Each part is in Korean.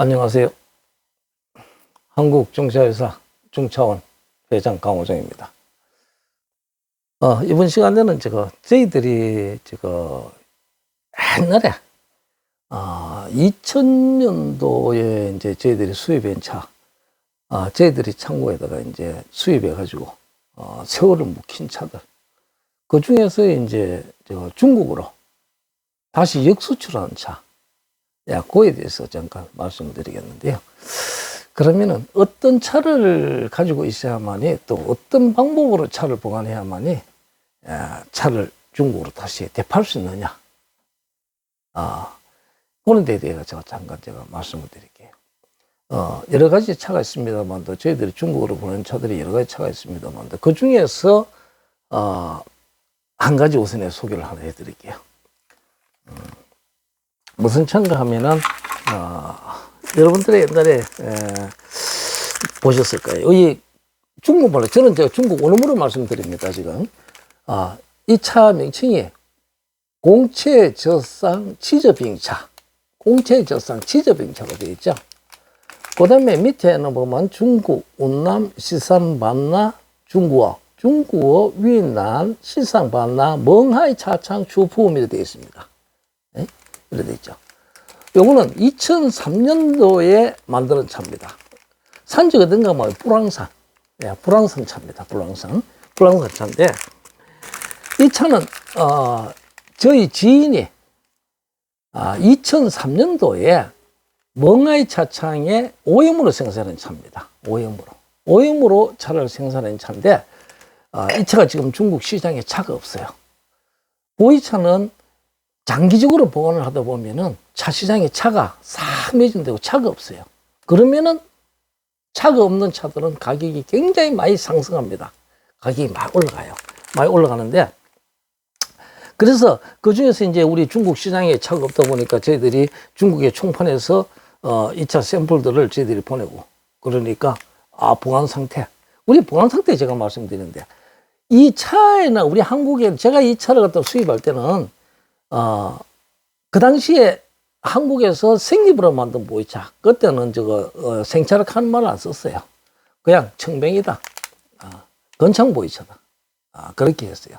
안녕하세요. 한국중차회사 중차원 회장 강호정입니다. 이번 시간에는 저희들이 옛날에 2000년도에 이제 저희들이 수입한 차, 저희들이 창고에다가 이제 수입해가지고 세월을 묵힌 차들, 그 중에서 이제 중국으로 다시 역수출하는 차, 그거에 대해서 잠깐 말씀을 드리겠는데요. 그러면은 어떤 차를 가지고 있어야만이, 또 어떤 방법으로 차를 보관해야만이 차를 중국으로 다시 대팔 수 있느냐, 그런 데에 대해서 잠깐 말씀을 드릴게요. 여러 가지 차가 있습니다만도, 저희들이 중국으로 보낸 차들이 여러 가지 차가 있습니다만도, 그 중에서 한 가지 우선에 소개를 하나 해드릴게요. 무슨 차인가 하면은, 여러분들이 옛날에 보셨을 거예요. 이 중국말로, 저는 중국 원어민으로 말씀드립니다, 지금. 이 차 명칭이 공채저상 치저빙차, 공채저상 치저빙차가 되어 있죠. 그 다음에 밑에는 보면 중국, 운남, 시산, 반나, 중국어, 위난, 시상, 반나, 멍하이 차창, 주푸음이 되어 있습니다. 이렇게 되어 있죠. 요거는 2003년도에 만든 차입니다. 산지가 어딘가 뭐 불황산. 불황산 차입니다. 불황산 차인데, 이 차는 저희 지인이 2003년도에 멍하이 차창에 오염으로 생산한 차입니다. 오염으로 차를 생산한 차인데, 이 차가 지금 중국 시장에 차가 없어요. 이 차는 장기적으로 보관을 하다 보면은 차 시장에 차가 싹 매진되고 차가 없어요. 그러면은 차가 없는 차들은 가격이 굉장히 많이 상승합니다. 가격이 많이 올라가요. 많이 올라가는데, 그래서 그 중에서 이제 우리 중국 시장에 차가 없다 보니까 저희들이 중국의 총판에서 이 차 샘플들을 저희들이 보내고, 그러니까 보관 상태, 우리 보관 상태 제가 말씀드리는데, 이 차에는 우리 한국에 제가 이 차를 갖다 수입할 때는 그 당시에 한국에서 생립으로 만든 보이차, 그때는 생차를 하는 말을 안 썼어요. 그냥 청뱅이다, 건창 보이차다, 그렇게 했어요.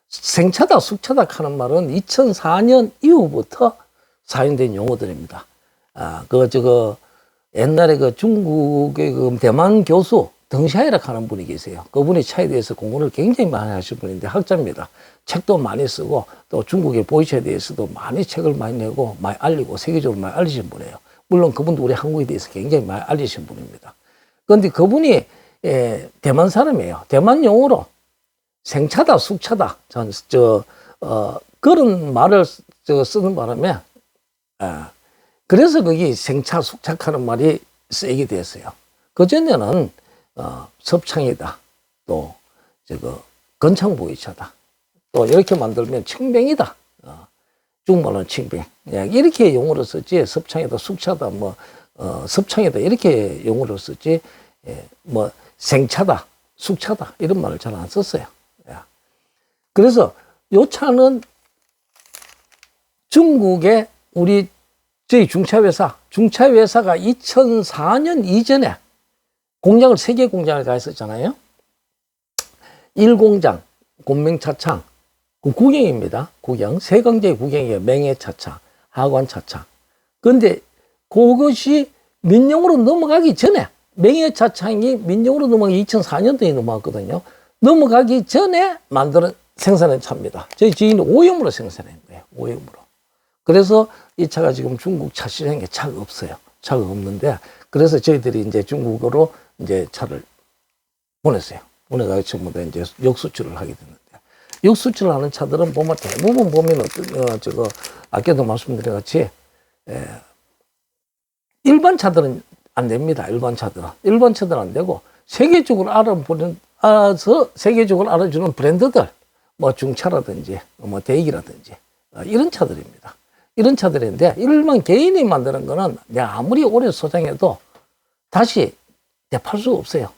생차다, 숙차다 하는 말은 2004년 이후부터 사용된 용어들입니다. 옛날에 중국의 대만 교수 덩샤이라 하는 분이 계세요. 그분이 차에 대해서 공부를 굉장히 많이 하신 분인데, 학자입니다. 책도 많이 쓰고, 또 중국의 보이차에 대해서도 많이 책을 많이 내고, 많이 알리고, 세계적으로 많이 알리신 분이에요. 물론 그분도 우리 한국에 대해서 굉장히 많이 알리신 분입니다. 그런데 그분이 대만 사람이에요. 대만 용어로 생차다, 숙차다, 그런 말을 쓰는 바람에, 그래서 거기 생차, 숙차 하는 말이 쓰이게 됐어요. 그전에는 섭창이다, 또 건창 보이차다, 또 이렇게 만들면 칭뱅이다, 중국말로는 칭뱅, 이렇게 용어를 썼지, 섭창이다, 숙차다, 섭창이다, 이렇게 용어를 썼지, 생차다, 숙차다, 이런 말을 잘 안 썼어요. 그래서 요 차는 중국의 저희 중차회사가 2004년 이전에 공장을 3개 공장을 가 있었잖아요. 1공장, 곤맹차창, 구경입니다. 구경. 세강제의 구경이에요. 맹해차창, 하관차창. 그런데 그것이 민영으로 넘어가기 전에, 맹해차창이 민영으로 넘어가기 2004년도에 넘어갔거든요. 넘어가기 전에 생산한 차입니다. 저희 지인이 오염으로 생산한 거예요. 오염으로. 그래서 이 차가 지금 중국 차 시장에 차가 없어요. 차가 없는데, 그래서 저희들이 이제 중국으로 이제 차를 보냈어요. 보내가지고 전부 다 이제 역수출을 하게 됐는데, 역수출을 하는 차들은 대부분 보면 아까도 말씀드린 같이, 일반 차들은 안 됩니다. 일반 차들은 안 되고, 세계적으로 알아주는 브랜드들, 중차라든지, 대익이라든지, 이런 차들입니다. 이런 차들인데, 일반 개인이 만드는 거는 내가 아무리 오래 소장해도 다시 대팔 수가 없어요.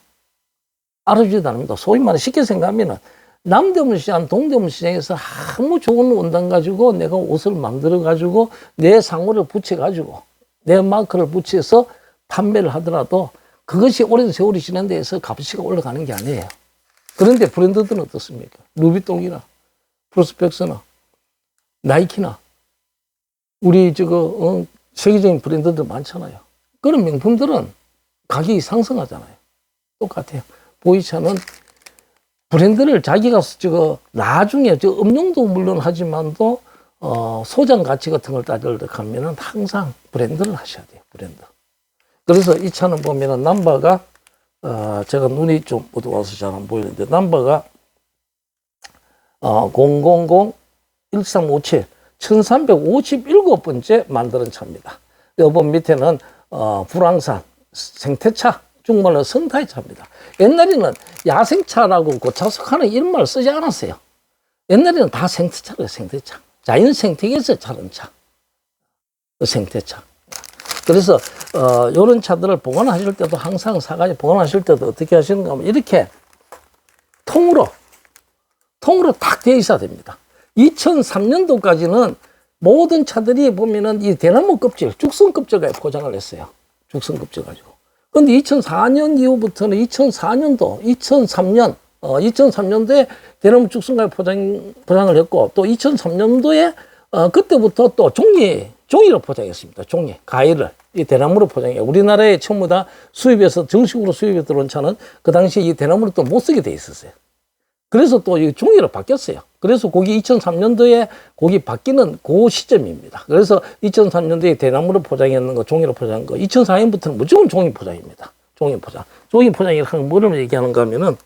알아주지도 않습니다. 소위 말해 쉽게 생각하면 남대문 시장, 동대문 시장에서 아무 좋은 원단 가지고 내가 옷을 만들어 가지고 내 상호를 붙여 가지고 내 마크를 붙여서 판매를 하더라도 그것이 오랜 세월이 지난 데에서 값이 올라가는 게 아니에요. 그런데 브랜드들은 어떻습니까? 루비통이나 프로스펙스나 나이키나 우리 세계적인 브랜드들 많잖아요. 그런 명품들은 가격이 상승하잖아요. 똑같아요. 보이차는 브랜드를 자기가 나중에 음용도 물론 하지만도 소장 가치 같은 걸 따지려고 하면은 항상 브랜드를 하셔야 돼요. 브랜드. 그래서 이 차는 보면은 넘버가 제가 눈이 좀 어두워서 잘 안 보이는데 넘버가 000-1357 1357번째 만드는 차입니다. 여기 밑에는 불황산 생태차, 중국말로 성타의 차입니다. 옛날에는 야생차라고 고차석하는 이런 말을 쓰지 않았어요. 옛날에는 다 생태차예요. 생태차. 자연 생태계에서 자란 차. 생태차. 그래서 이런 차들을 보관하실 때도 항상 사가지 보관하실 때도 어떻게 하시는가 하면 이렇게 통으로 딱 되어 있어야 됩니다. 2003년도까지는 모든 차들이 보면은 이 대나무 껍질, 죽선 껍질에 포장을 했어요. 죽선 껍질 가지고. 근데 2004년 이후부터는 2003년도에 대나무 죽선가에 포장을 했고, 또 2003년도에 그때부터 또 종이로 포장했습니다. 종이, 가위를 이 대나무로 포장해요. 우리나라에 전부 다 수입해서 정식으로 수입에 들어온 차는 그 당시에 이 대나무를 또 못 쓰게 돼 있었어요. 그래서 또 이 종이로 바뀌었어요. 그래서 거기 2003년도에 거기 바뀌는 그 시점입니다. 그래서 2003년도에 대나무로 포장했는 거, 종이로 포장한 거, 2004년부터는 무조건 종이 포장입니다. 종이 포장. 종이 포장이라는 건 뭐를 얘기하는가 하면은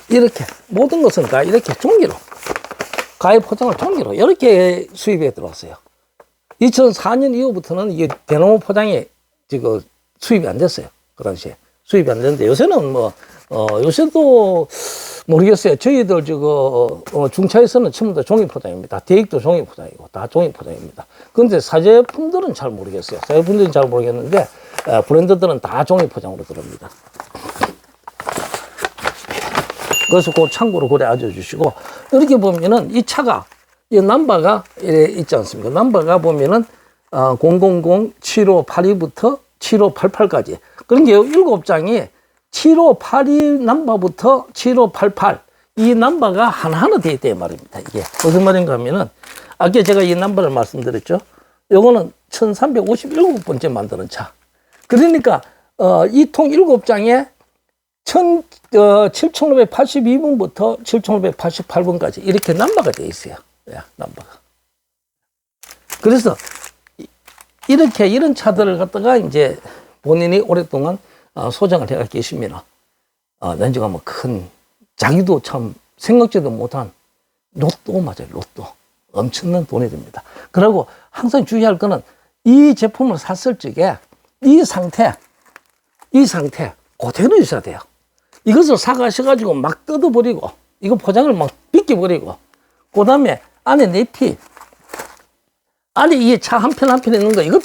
이렇게 모든 것은 다 이렇게 종이로 가위 포장을 종이로 이렇게 수입에 들어왔어요. 2004년 이후부터는 이게 대나무 포장이 지금 수입이 안 됐어요. 그 당시에 수입이 안 됐는데 요새는 요새도 모르겠어요. 저희들 중차에서는 전부 다 종이 포장입니다. 대익도 종이 포장이고 다 종이 포장입니다. 그런데 사제품들은 잘 모르겠어요. 사제품들은 잘 모르겠는데 브랜드들은 다 종이 포장으로 들어옵니다. 그래서 그 참고로 그래 알려주시고, 이렇게 보면은 이 차가, 이 넘버가 있지 않습니까? 넘버가 보면은 000-7582부터 7588까지. 그러니까 7장이 7582 넘버부터 7588 이 넘버가 하나하나 되어 있다 말입니다. 이게 무슨 말인가 하면은 아까 제가 이 넘버를 말씀드렸죠. 요거는 1357번째 만드는 차. 그러니까 이 통 7장에 7582번부터 7588번까지 이렇게 넘버가 되어 있어요. 넘버가. 그래서 이렇게 이런 차들을 갖다가 이제 본인이 오랫동안 소장을 해가 계시면 나중에 뭐 큰 자기도 참 생각지도 못한 로또 맞아요. 로또. 엄청난 돈이 됩니다. 그리고 항상 주의할 거는 이 제품을 샀을 적에 이 상태 그대로 있어야 돼요. 이것을 사가셔가지고 막 뜯어버리고, 이거 포장을 막 벗겨버리고, 그 다음에 안에 내피, 안에 이 차 한 편 한 편 있는 거, 이거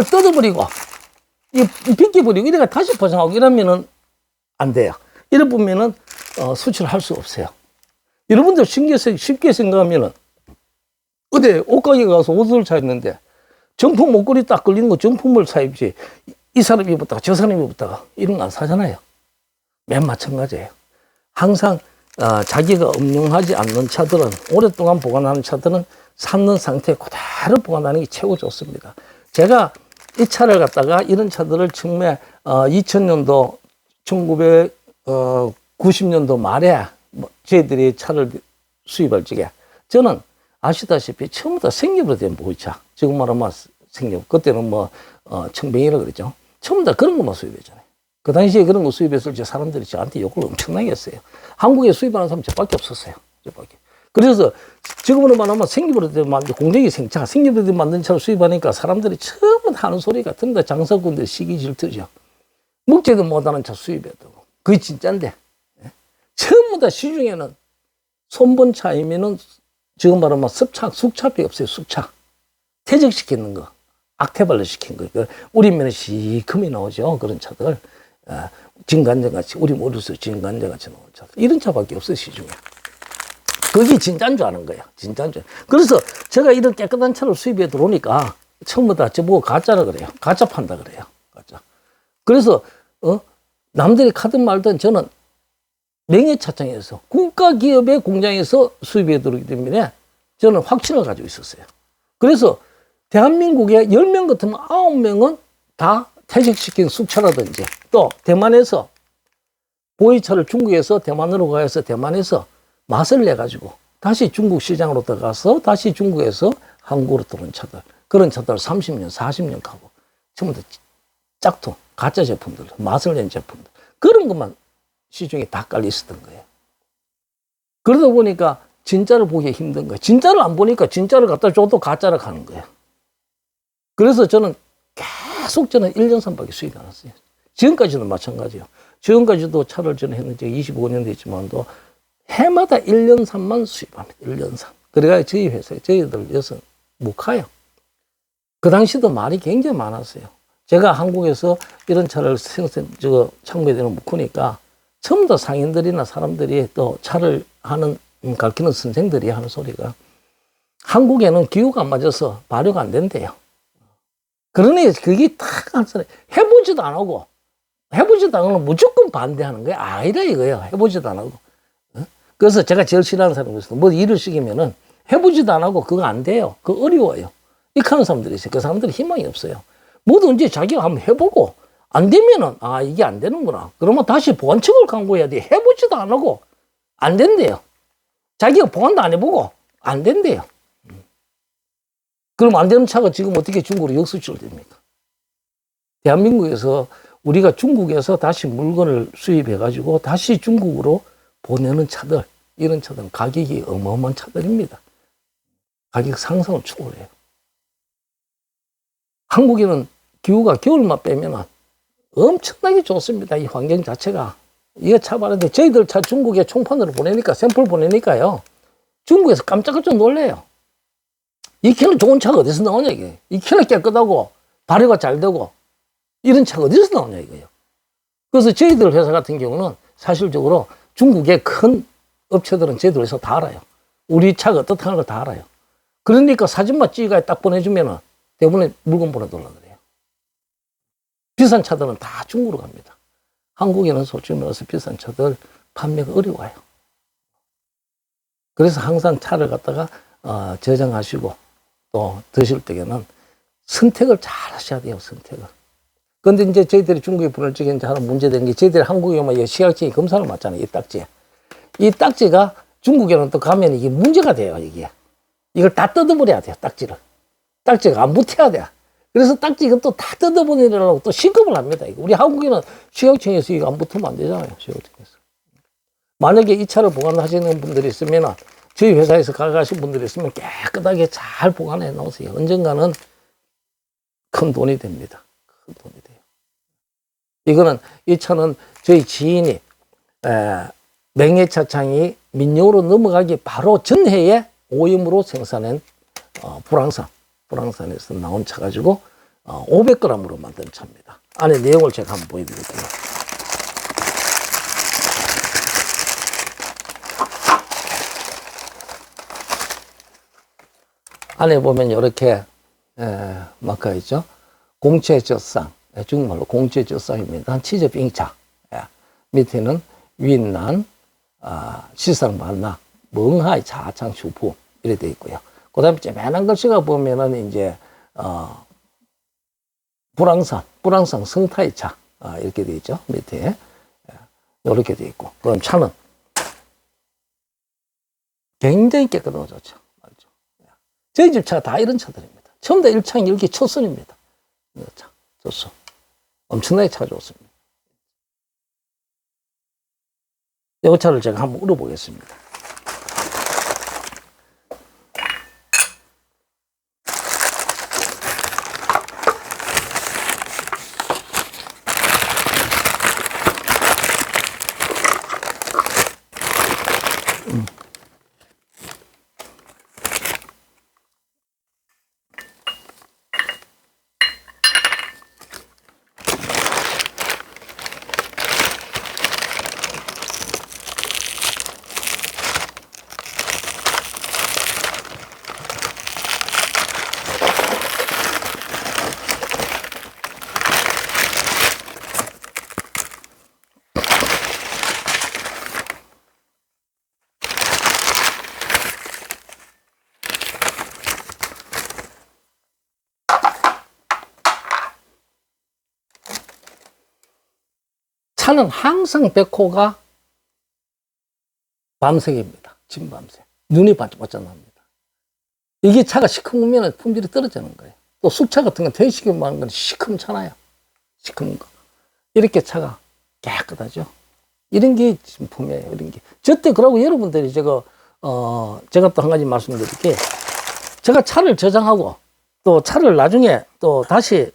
뜯어버리고, 이거 벗겨버리고, 이래가 다시 포장하고 이러면은 안 돼요. 이래 보면은, 수출할 수 없어요. 여러분들 쉽게 생각하면은, 어디 옷가게 가서 옷을 사입는데, 정품 목걸이 딱 걸리는 거 정품을 사입지, 이 사람이 입었다가 저 사람이 입었다가 이런 거 안 사잖아요. 맨 마찬가지예요. 항상 자기가 음용하지 않는 차들은, 오랫동안 보관하는 차들은 샀는 상태에 그대로 보관하는 게 최고 좋습니다. 제가 이 차를 갖다가 이런 차들을 처음에 2000년도 1990년도 말에 저희들이 차를 수입할 적에 저는 아시다시피 처음부터 생립으로 된 보이차, 지금 말하면 생립, 그때는 청뱅이라 그랬죠. 처음 다 그런 것만 수입했잖아요. 그 당시에 그런 거 수입했을 때 사람들이 저한테 욕을 엄청나게 했어요. 한국에 수입하는 사람 저밖에 없었어요. 저밖에. 그래서 지금으로 말하면 생기부로 만든 공정이 생차, 생기부로 만든 차를 수입하니까 사람들이 처음 하는 소리가 든다. 장사꾼들 시기 질투죠. 먹지도 못하는 차 수입해도. 그게 진짜인데. 전부 다 시중에는 손본 차이면은 지금 말하면 숙차비 없어요. 숙차. 퇴적시키는 거. 악태발로 시킨 거. 우리면은 시커이 나오죠. 그런 차들. 진간장같이, 우리 어렸을 때 진간장같이 나온 차. 이런 차밖에 없어요, 시중에. 그게 진짜인 줄 아는 거야. 진짜인 줄. 그래서 제가 이런 깨끗한 차를 수입해 들어오니까 처음부터 저보고 가짜라 그래요. 가짜 판다 그래요. 가짜. 그래서, 남들이 카든 말든 저는 명예차창에서 국가기업의 공장에서 수입해 들어오기 때문에 저는 확신을 가지고 있었어요. 그래서 대한민국에 10명 같으면 9명은 다 퇴직시킨 숙차라든지 또 대만에서 보이차를 중국에서 대만으로 가서 대만에서 맛을 내가지고 다시 중국 시장으로 들어가서 다시 중국에서 한국으로 들어온 차들, 그런 차들 30년, 40년 가고 전부 다 짝퉁, 가짜 제품들, 맛을 낸 제품들, 그런 것만 시중에 다 깔려 있었던 거예요. 그러다 보니까 진짜를 보기 힘든 거예요. 진짜를 안 보니까 진짜를 갖다 줘도 가짜를 가는 거예요. 그래서 저는 계속 저는 1년 산밖에 수입이 안 왔어요. 지금까지도 마찬가지예요. 지금까지도 차를 저는 했는지 25년 됐지만도 해마다 1년 산만 수입합니다. 1년 산. 그래가 저희 회사에 저희들 여기서 못 가요. 그 당시도 말이 굉장히 많았어요. 제가 한국에서 이런 차를 창고에 놓고니까 전부 다 상인들이나 사람들이 또 차를 하는 가르치는 선생들이 하는 소리가 한국에는 기후가 안 맞아서 발효가 안 된대요. 그러니 그게 딱 한 소리. 해보지도 안 하고 해보지도 안 하고 무조건 반대하는 거야. 아니라 이거예요. 해보지도 안 하고. 그래서 제가 제일 싫어하는 사람이 있어요. 뭐 일을 시키면은 해보지도 안 하고 그거 안 돼요. 그거 어려워요. 이렇게 하는 사람들이 있어요. 그 사람들이 희망이 없어요. 뭐든지 자기가 한번 해보고 안 되면은 이게 안 되는구나. 그러면 다시 보완책을 강구해야 돼. 해보지도 안 하고 안 된대요. 자기가 보완도 안 해보고 안 된대요. 그럼 안 되는 차가 지금 어떻게 중국으로 역수출됩니까? 대한민국에서 우리가 중국에서 다시 물건을 수입해가지고 다시 중국으로 보내는 차들, 이런 차들은 가격이 어마어마한 차들입니다. 가격 상승을 초월해요. 한국에는 기후가 겨울만 빼면 엄청나게 좋습니다. 이 환경 자체가. 이거 차발인데 저희들 차 중국에 총판으로 보내니까, 샘플 보내니까요. 중국에서 깜짝깜짝 놀래요. 이렇게나 좋은 차가 어디서 나오냐, 이게. 이렇게나 깨끗하고, 발효가 잘 되고, 이런 차가 어디서 나오냐, 이거예요. 그래서 저희들 회사 같은 경우는 사실적으로 중국의 큰 업체들은 저희들 회사 다 알아요. 우리 차가 어떻다는 걸 다 알아요. 그러니까 사진만 찍어가 딱 보내주면은 대부분의 물건 보내달라 그래요. 비싼 차들은 다 중국으로 갑니다. 한국에는 솔직히 말해서 비싼 차들 판매가 어려워요. 그래서 항상 차를 갖다가 저장하시고 또 드실 때에는 선택을 잘 하셔야 돼요, 선택을. 근데 이제 저희들이 중국에 보낼 적에 이제 하나 문제된 게 저희들이 한국에 오면 시각적인 검사를 받잖아요, 이 딱지. 이 딱지가 중국에는 또 가면 이게 문제가 돼요, 이게. 이걸 다 뜯어버려야 돼요, 딱지를. 딱지가 안 붙어야 돼. 그래서 딱지 이것도 다 뜯어버리려고 또 신급을 합니다. 우리 한국에는 시각청에서 이거 안 붙으면 안 되잖아요, 시각청에서. 만약에 이 차를 보관하시는 분들이 있으면 저희 회사에서 가져가신 분들이 있으면 깨끗하게 잘 보관해 놓으세요. 언젠가는 큰 돈이 됩니다. 큰 돈이 돼요. 이거는, 이 차는 저희 지인이 맹해차창이 민영으로 넘어가기 바로 전해에 오염으로 생산한 불황산에서 나온 차 가지고 500g으로 만든 차입니다. 안에 내용을 제가 한번 보여드릴게요. 안에 보면 이렇게 마크가 있죠. 공채젓상, 중국말로 공채젓상입니다. 치즈빙차. 밑에는 윈난, 시상만나, 멍하이 차창 슈프 이렇게 되어 있고요. 그 다음에 쬐만한 글씨가 보면은 이제 불황산 성타이 차 이렇게 되어 있죠. 밑에 이렇게 되어 있고, 그럼 차는 굉장히 깨끗하고 좋죠. 저희 집 차가 다 이런 차들입니다. 처음 다 1창 1기 첫선입니다. 이 차, 첫선. 엄청나게 차가 좋습니다. 이 차를 제가 한번 울어보겠습니다. 차는 항상 백호가 밤색입니다. 진밤색. 눈이 반짝반짝 납니다. 이게 차가 시커멓으면 품질이 떨어지는 거예요. 또 숙차 같은 건 퇴시키면 하는 건 시커멓잖아요. 시커먼 거. 이렇게 차가 깨끗하죠. 이런 게 진품이에요. 이런 게. 저때 그러고 여러분들이 제가 또 한 가지 말씀드릴게. 제가 차를 저장하고 또 차를 나중에 또 다시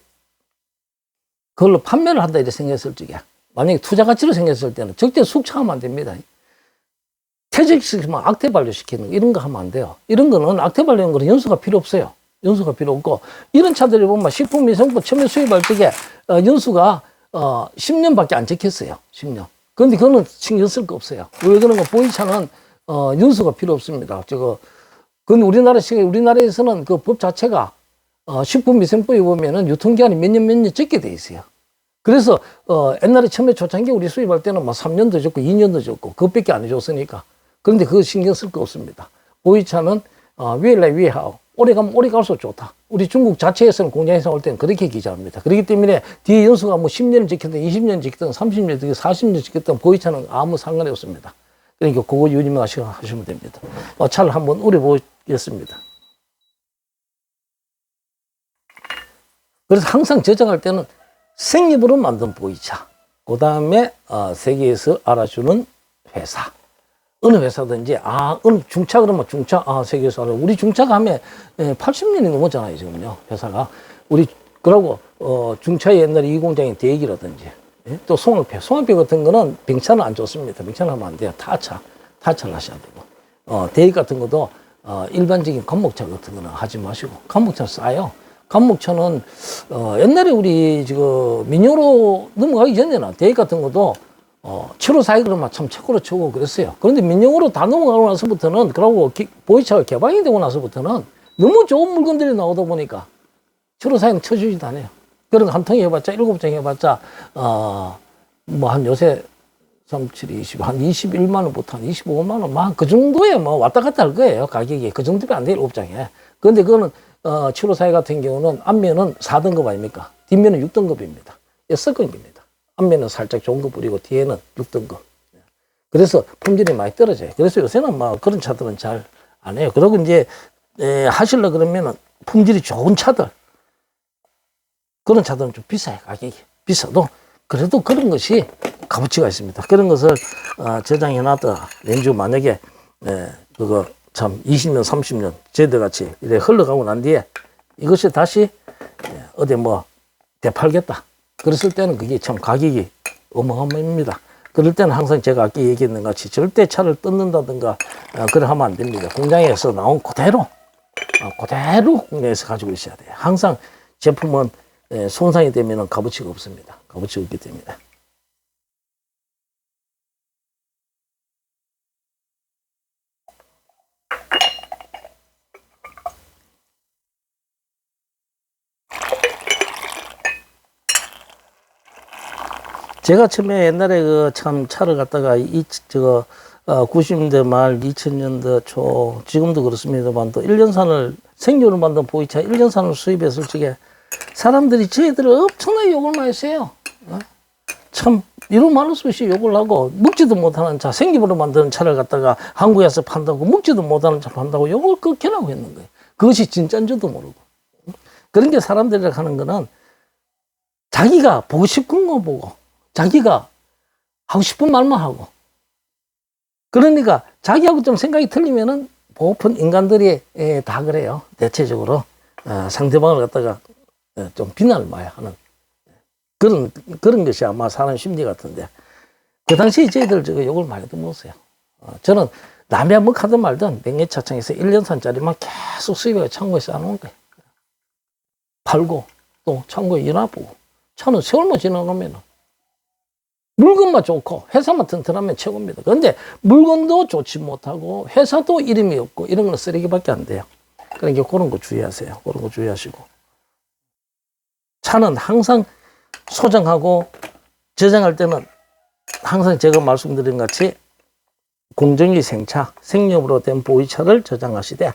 그걸로 판매를 한다 이렇게 생겼을 적에 만약에 투자 가치로 생겼을 때는 적재 숙차하면 안 됩니다. 퇴직시키면 악태 반려시키는 거 이런 거 하면 안 돼요. 이런 거는 악태 반려는 거는 연수가 필요 없어요. 연수가 필요 없고 이런 차들이 보면 식품위생법 처음에 수입할 적에 연수가 10년밖에 안 적혔어요. 10년. 그런데 그거는 신경 쓸 거 없어요. 왜 그런 거 보이차는 연수가 필요 없습니다. 그건 우리나라에서는 그 법 자체가 식품위생법에 보면은 유통기한이 몇 년 적게 돼 있어요. 그래서 옛날에 처음에 초창기 우리 수입할 때는 막 3년도 적고 2년도 적고 그것밖에 안 해줬으니까. 그런데 그거 신경 쓸 거 없습니다. 보이차는 위하오 오래 가면 오래 갈수록 좋다. 우리 중국 자체에서는 공장에서 올 때는 그렇게 기재합니다. 그렇기 때문에 뒤에 연수가 뭐 10년을 지켰든 20년 지켰든 30년 지켰든 40년 지켰든 보이차는 아무 상관이 없습니다. 그러니까 그거 유념하시면 됩니다. 차를 한번 우려보겠습니다. 그래서 항상 저장할 때는 생립으로 만든 보이차. 그 다음에 세계에서 알아주는 회사. 어느 회사든지 어느 중차 그러면 중차 세계에서 알아. 우리 중차가 하면 80년이 넘었잖아요 지금요 회사가. 우리 그러고 중차의 옛날에 이 공장이 대기라든지 또 송악표 같은 거는 병차는 안 좋습니다. 병차는 하면 안 돼요. 타차를 하셔야 되고 대기 같은 것도 일반적인 간목차 같은 거는 하지 마시고 간목차 싸요. 간목차는 옛날에 우리 지금 민영으로 넘어가기 전에는 대기 같은 것도 7호사이 그러면 참 최고로 치고 그랬어요. 그런데 민영으로 다 넘어가고 나서부터는 그러고 보이차가 개방이 되고 나서부터는 너무 좋은 물건들이 나오다 보니까 7호사이는 쳐주지도 않아요. 그런 한 통에 해봤자 7장 해봤자 뭐 한 요새 3, 7, 20, 한 21만 원부터 한 25만 원, 막 그 정도에 뭐 왔다 갔다 할 거예요. 가격이. 그 정도면 안 돼요, 7장에. 그런데 그거는 7호사이 같은 경우는 앞면은 4등급 아닙니까? 뒷면은 6등급입니다. 6등급입니다. 앞면은 살짝 좋은 거 뿌리고 뒤에는 6등급. 그래서 품질이 많이 떨어져요. 그래서 요새는 막 그런 차들은 잘 안 해요. 그리고 이제 하실려 그러면은 품질이 좋은 차들, 그런 차들은 좀 비싸요. 가격이 비싸도 그래도 그런 것이 값어치가 있습니다. 그런 것을 저장해 놨다. 렌즈 만약에 그거 참 20년 30년 제대같이 이렇게 흘러가고 난 뒤에 이것이 다시 어디 뭐 되팔겠다 그랬을 때는 그게 참 가격이 어마어마합니다. 그럴 때는 항상 제가 아까 얘기했는 것 같이 절대 차를 뜯는다든가 그래 하면 안 됩니다. 공장에서 나온 그대로 공장에서 가지고 있어야 돼요. 항상 제품은 손상이 되면 값어치가 없습니다. 값어치가 없기 때문에. 제가 처음에 옛날에 그 참 차를 갖다가 90년대 말 2000년대 초 지금도 그렇습니다만 또 1년산을 생료를 만든 보이차 1년산을 수입했을 적에 사람들이 저희들을 엄청나게 욕을 많이 했어요. 참 이런 말할 수 없이 욕을 하고 먹지도 못하는 차 생기부로 만드는 차를 갖다가 한국에서 판다고 먹지도 못하는 차를 판다고 욕을 극혐하고 있는 거예요. 그것이 진짜인 줄도 모르고. 그런 게 사람들이 하는 거는 자기가 보고 싶은 거 보고 자기가 하고 싶은 말만 하고 그러니까 자기하고 좀 생각이 틀리면은 보편 인간들이 다 그래요. 대체적으로 상대방을 갖다가 좀 비난을 많이 하는 그런 것이 아마 사람 심리 같은데 그 당시에 저희들 저거 욕을 많이도 먹었어요. 저는 남이 뭐 하든 말든 명예차창에서 1년산짜리만 계속 수입해서 창고에 쌓아놓은 거예요. 팔고 또 창고에 일어나보고 차는 세월만 지나가면은 물건만 좋고 회사만 튼튼하면 최고입니다. 그런데 물건도 좋지 못하고 회사도 이름이 없고 이런 건 쓰레기밖에 안 돼요. 그러니까 그런 거 주의하세요. 그런 거 주의하시고 차는 항상 소장하고 저장할 때는 항상 제가 말씀드린 같이 공정위 생차, 생렵으로 된 보이차를 저장하시되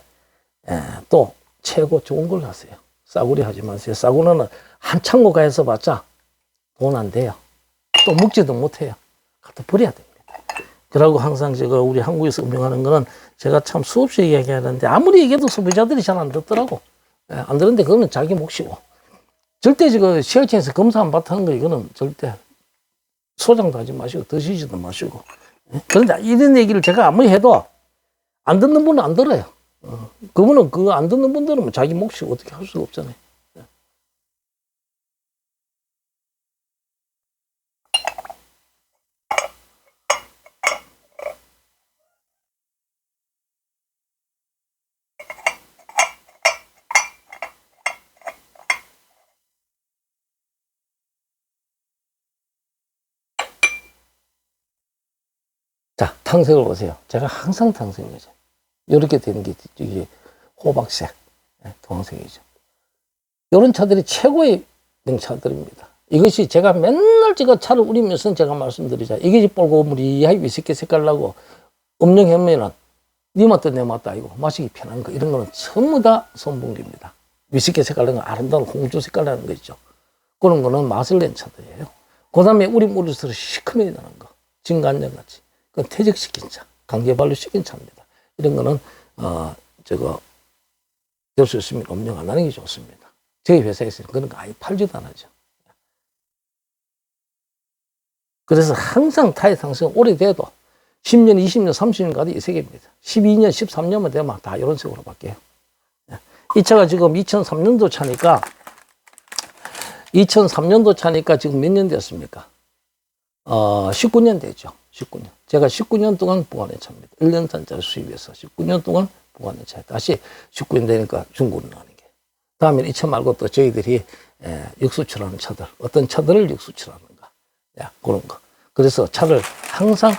또 최고 좋은 걸 하세요. 싸구려 하지 마세요. 싸구려는 한 창고 가서 봤자 돈 안 돼요. 또 먹지도 못해요. 갖다 버려야 됩니다. 그러고 항상 제가 우리 한국에서 음용하는 거는 제가 참 수없이 얘기하는데 아무리 얘기해도 소비자들이 잘 안 듣더라고. 안 듣는데 그거는 자기 몫이고. 절대 지금 시각청에서 검사 안 받는 거 이거는 절대 소장도 하지 마시고 드시지도 마시고. 그런데 이런 얘기를 제가 아무리 해도 안 듣는 분은 안 들어요. 그분은 그거 안 듣는 분들은 자기 몫이고 어떻게 할 수가 없잖아요. 자, 탕색을 보세요. 제가 항상 탕색이죠. 이렇게 되는 게 이게 호박색, 동황색이죠. 이런 차들이 최고의 명차들입니다. 이것이 제가 맨날 제가 차를 우리면서 제가 말씀드리자. 이게 뻘고무리하게 위스키 색깔 나고 음영하면은 네 맛도 내 맛도 아니고 마시기 편한 거 이런 거는 전부 다 선분기입니다. 위스키 색깔 나는 거 아름다운 홍주 색깔 나는 거 있죠. 그런 거는 맛을 낸 차들이에요. 그 다음에 우리물에서 시커멓게 나는 거. 진간장 같이. 그건 퇴적시킨 차. 강제 발효시킨 차입니다. 이런 거는 될 수 있으면 음용 안 하는 게 좋습니다. 저희 회사에서는 그런 거 아예 팔지도 않아죠. 그래서 항상 타이 탕색은 오래돼도 10년, 20년, 30년 가도 이 색입니다. 12년, 13년만 되면 다 이런 색으로 바뀌어요. 이 차가 지금 2003년도 차니까 2003년도 차니까 지금 몇 년 됐습니까? 19년 되죠. 19년. 제가 19년 동안 보관한 차입니다. 1년 단자를 수입해서 19년 동안 보관한 차. 다시 19년 되니까 중고로 나가는 게. 다음에 이 차 말고 또 저희들이 육수출하는 차들. 어떤 차들을 육수출하는가. 그런 거. 그래서 차를 항상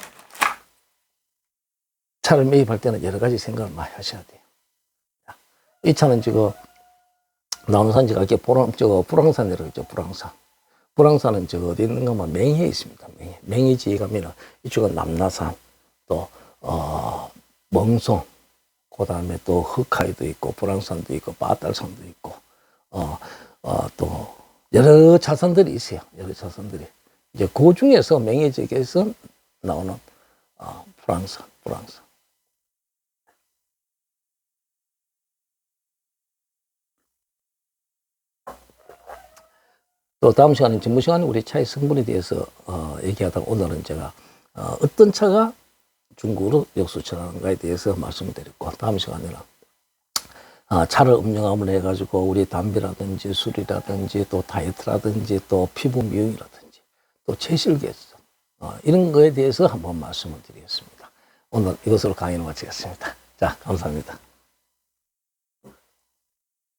차를 매입할 때는 여러 가지 생각을 많이 하셔야 돼요. 이 차는 지금 남산지가 이렇게 불황산이라고 있죠. 불황산. 불황산은 어디 있는가 하면 맹해에 있습니다. 맹해지에 가면은 이쪽은 남나산, 또, 멍송, 그 다음에 또 흑하이도 있고, 불황산도 있고, 바달산도 있고, 또 여러 자산들이 있어요. 여러 자산들이. 이제 그 중에서 맹해 지역에서 나오는, 불황산. 또 다음 시간에 전문 시간에 우리 차의 성분에 대해서 얘기하다가 오늘은 제가 어떤 차가 중국으로 역수출하는가에 대해서 말씀드렸고 다음 시간에는 차를 음용함을 해가지고 우리 담배라든지 술이라든지 또 다이어트라든지 또 피부 미용이라든지 또 체질개선 이런 거에 대해서 한번 말씀을 드리겠습니다. 오늘 이것으로 강의를 마치겠습니다. 자, 감사합니다.